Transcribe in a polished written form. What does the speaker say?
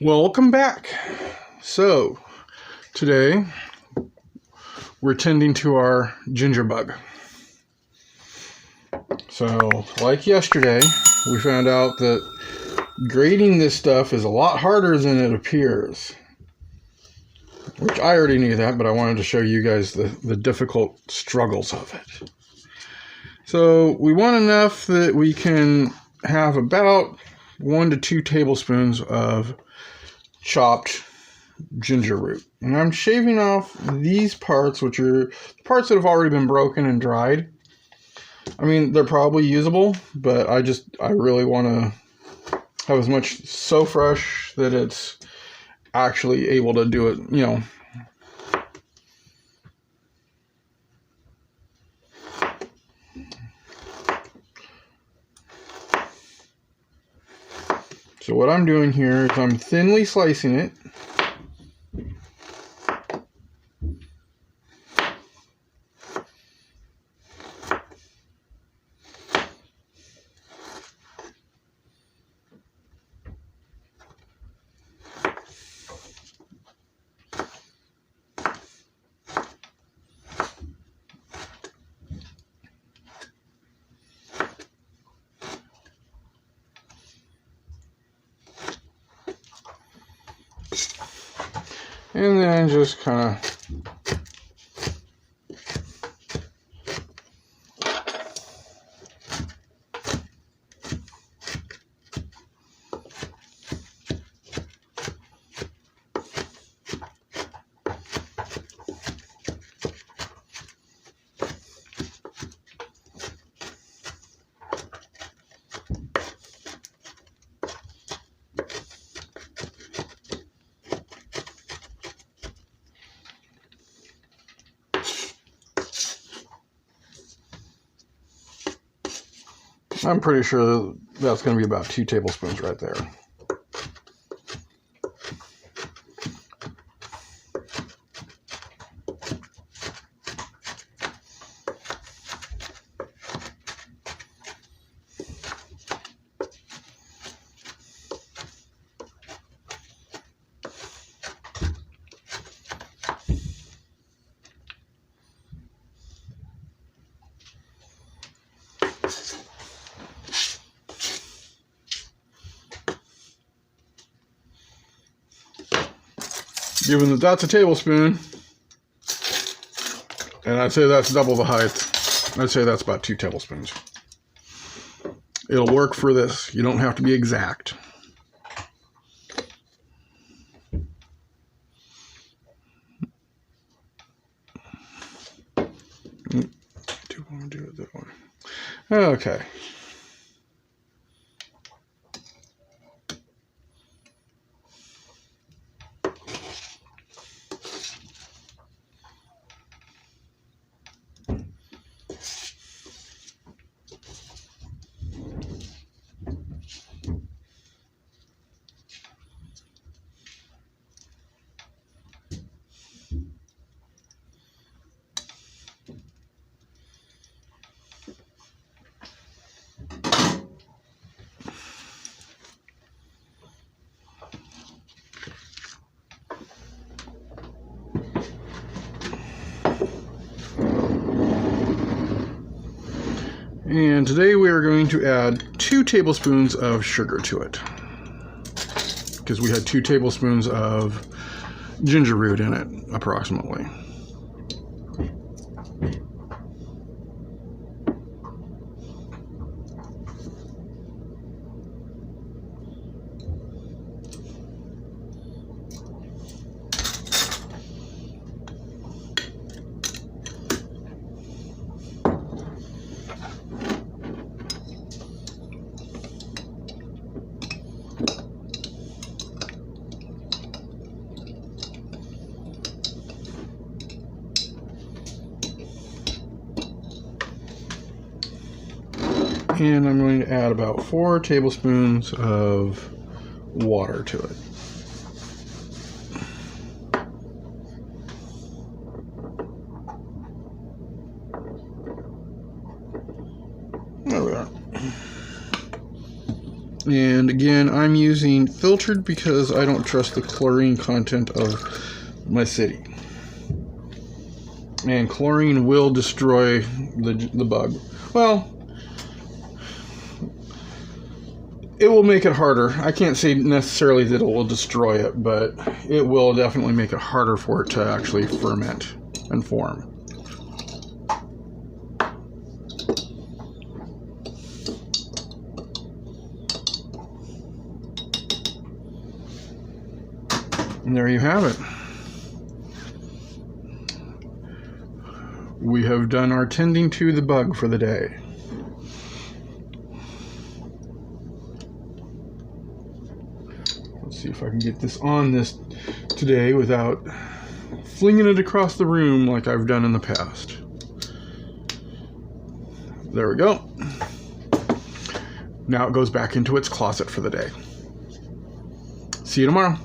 Welcome back. So, today we're tending to our ginger bug. So, like yesterday, we found out that grading this stuff is a lot harder than it appears. Which I already knew that, but I wanted to show you guys the difficult struggles of it. So, we want enough that we can have about 1 to 2 tablespoons of chopped ginger root. And I'm shaving off these parts, which are the parts that have already been broken and dried. I mean, they're probably usable, but I really want to have as much so fresh that it's actually able to do it, you know. So what I'm doing here is I'm thinly slicing it. And then just kind of I'm pretty sure that's going to be about 2 tablespoons right there. Given that that's a tablespoon, and I'd say that's double the height, I'd say that's about 2 tablespoons. It'll work for this. You don't have to be exact. Do you want to do it that way? Okay. And today we are going to add 2 tablespoons of sugar to it, because we had 2 tablespoons of ginger root in it, approximately. And I'm going to add about 4 tablespoons of water to it. There we are. And again, I'm using filtered because I don't trust the chlorine content of my city. And chlorine will destroy the bug. Well, it will make it harder. I can't say necessarily that it will destroy it, but it will definitely make it harder for it to actually ferment and form. And there you have it. We have done our tending to the bug for the day. Let's see if I can get this on this today without flinging it across the room like I've done in the past. There we go. Now it goes back into its closet for the day. See you tomorrow.